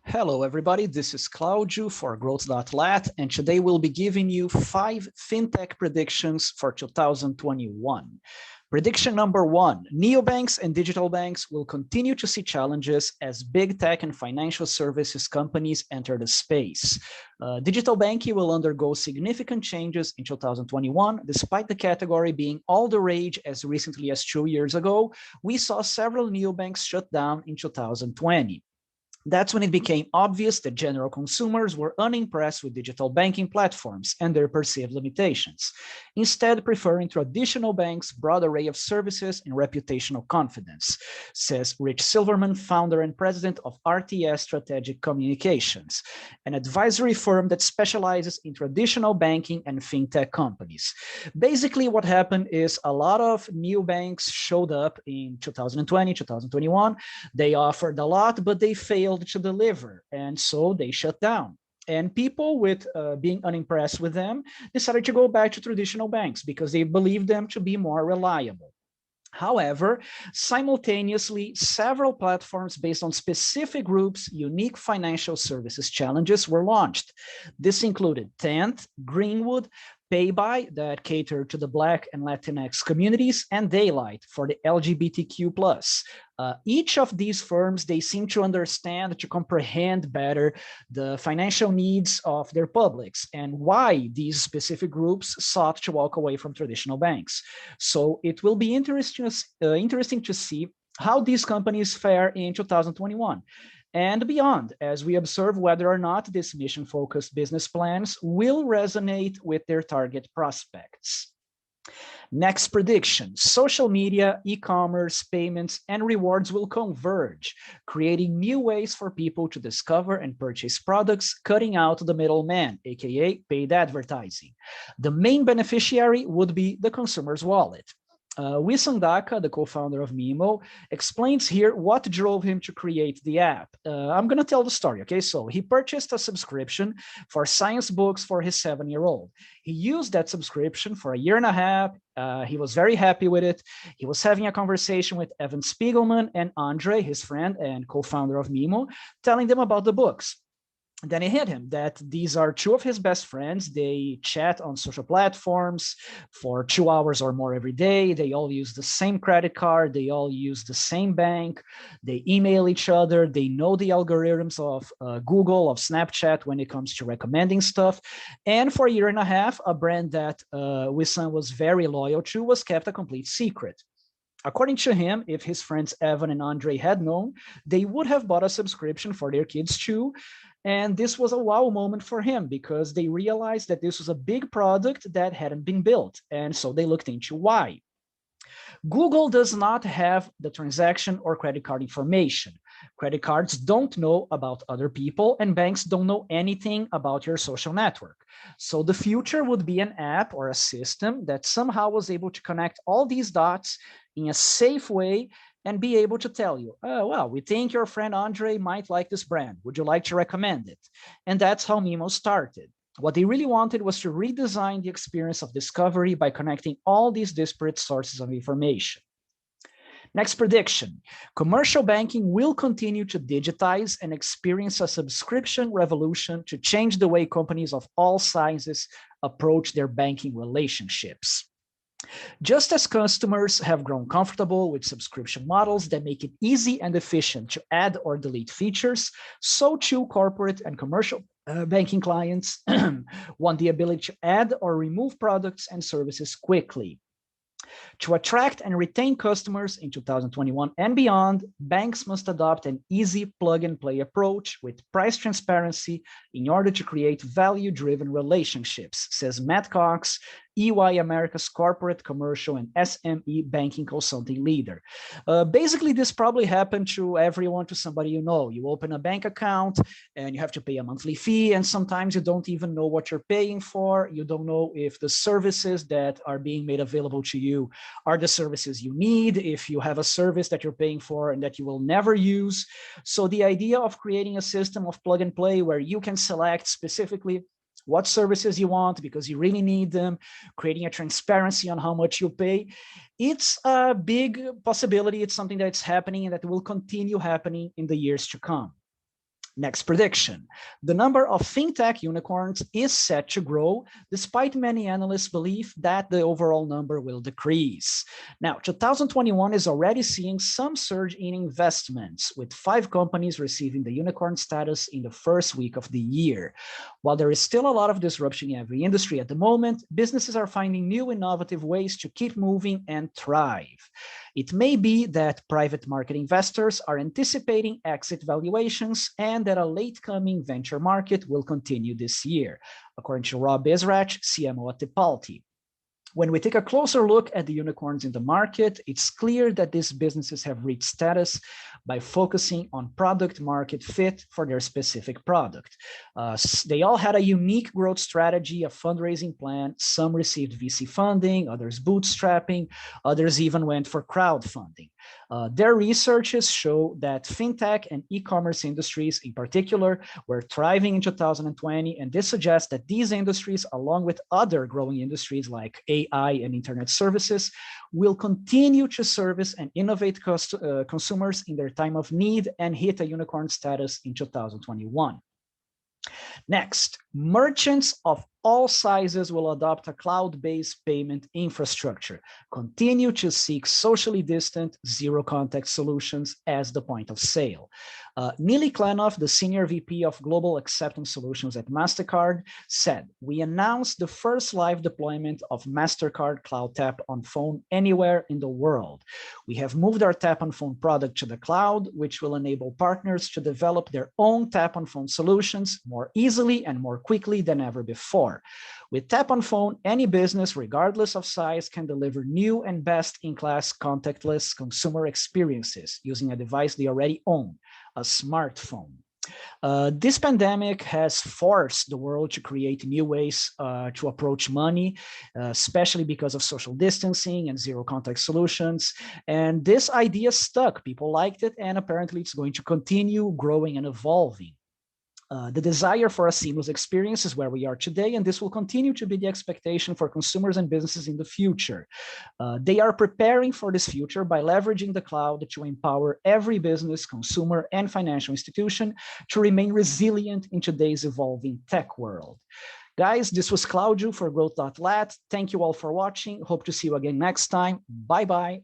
Hello, everybody. This is Claudio for Growth.Lat, and today we'll be giving you 5 fintech predictions for 2021. Prediction number 1, neobanks and digital banks will continue to see challenges as big tech and financial services companies enter the space. Digital banking will undergo significant changes in 2021, despite the category being all the rage as recently as 2 years ago. We saw several neobanks shut down in 2020. That's when it became obvious that general consumers were unimpressed with digital banking platforms and their perceived limitations, instead preferring traditional banks' broad array of services and reputational confidence, says Rich Silverman, founder and president of RTS Strategic Communications, an advisory firm that specializes in traditional banking and fintech companies. Basically, what happened is a lot of new banks showed up in 2020, 2021. They offered a lot, but they failed to deliver, and so they shut down. And people with being unimpressed with them decided to go back to traditional banks because they believed them to be more reliable. However, simultaneously, several platforms based on specific groups' unique financial services challenges were launched. This included Tenth, Greenwood, PayBuy that catered to the Black and Latinx communities, and Daylight for the LGBTQ+. Each of these firms, they seem to understand, to comprehend better the financial needs of their publics and why these specific groups sought to walk away from traditional banks. So it will be interesting to see how these companies fare in 2021 and beyond, as we observe whether or not these mission-focused business plans will resonate with their target prospects. Next prediction, social media, e-commerce, payments, and rewards will converge, creating new ways for people to discover and purchase products, cutting out the middleman, aka paid advertising. The main beneficiary would be the consumer's wallet. Wissam Daka, the co-founder of Mimo, explains here what drove him to create the app. I'm going to tell the story, okay? So he purchased a subscription for science books for his 7-year-old. He used that subscription for a year and a half. He was very happy with it. He was having a conversation with Evan Spiegelman and Andre, his friend and co-founder of Mimo, telling them about the books. Then it hit him that these are two of his best friends. They chat on social platforms for 2 hours or more every day. They all use the same credit card. They all use the same bank. They email each other. They know the algorithms of Google, of Snapchat when it comes to recommending stuff. And for a year and a half, a brand that Wissam was very loyal to was kept a complete secret. According to him, if his friends Evan and Andre had known, they would have bought a subscription for their kids too. And this was a wow moment for him because they realized that this was a big product that hadn't been built. And so they looked into why. Google does not have the transaction or credit card information. Credit cards don't know about other people, and banks don't know anything about your social network. So the future would be an app or a system that somehow was able to connect all these dots in a safe way and be able to tell you, oh, well, we think your friend Andre might like this brand. Would you like to recommend it? And that's how Mimo started. What they really wanted was to redesign the experience of discovery by connecting all these disparate sources of information. Next prediction, commercial banking will continue to digitize and experience a subscription revolution to change the way companies of all sizes approach their banking relationships. Just as customers have grown comfortable with subscription models that make it easy and efficient to add or delete features, so too corporate and commercial banking clients want the ability to add or remove products and services quickly. To attract and retain customers in 2021 and beyond, banks must adopt an easy plug-and-play approach with price transparency in order to create value-driven relationships, says Matt Cox, EY America's corporate, commercial, and SME banking consulting leader. Basically, this probably happened to everyone, to somebody you know. You open a bank account and you have to pay a monthly fee, and sometimes you don't even know what you're paying for. You don't know if the services that are being made available to you are the services you need, if you have a service that you're paying for and that you will never use. So the idea of creating a system of plug and play where you can select specifically what services you want because you really need them, creating a transparency on how much you pay. It's a big possibility. It's something that's happening and that will continue happening in the years to come. Next prediction. The number of fintech unicorns is set to grow, despite many analysts' belief that the overall number will decrease. Now, 2021 is already seeing some surge in investments, with 5 companies receiving the unicorn status in the first week of the year. While there is still a lot of disruption in every industry at the moment, businesses are finding new innovative ways to keep moving and thrive. It may be that private market investors are anticipating exit valuations and that a late-coming venture market will continue this year, according to Rob Israch, CMO at Tipalti. When we take a closer look at the unicorns in the market, it's clear that these businesses have reached status by focusing on product market fit for their specific product. They all had a unique growth strategy, a fundraising plan. Some received VC funding, others bootstrapping, others even went for crowdfunding. Their researches show that fintech and e-commerce industries in particular were thriving in 2020, and this suggests that these industries, along with other growing industries like AI and internet services, will continue to service and innovate consumers in their time of need and hit a unicorn status in 2021. Next, merchants of all sizes will adopt a cloud-based payment infrastructure, continue to seek socially distant, zero-contact solutions as the point of sale. Neely Klenoff, the Senior VP of Global Acceptance Solutions at MasterCard, said, "We announced the first live deployment of MasterCard Cloud Tap on Phone anywhere in the world. We have moved our Tap on Phone product to the cloud, which will enable partners to develop their own Tap on Phone solutions more easily and more quickly than ever before. With Tap on Phone, any business, regardless of size, can deliver new and best-in-class contactless consumer experiences using a device they already own, a smartphone." This pandemic has forced the world to create new ways to approach money, especially because of social distancing and zero-contact solutions. And this idea stuck. People liked it, and apparently it's going to continue growing and evolving. The desire for a seamless experience is where we are today, and this will continue to be the expectation for consumers and businesses in the future. They are preparing for this future by leveraging the cloud to empower every business, consumer, and financial institution to remain resilient in today's evolving tech world. Guys, this was Claudio for Growth.Lat. Thank you all for watching. Hope to see you again next time. Bye-bye.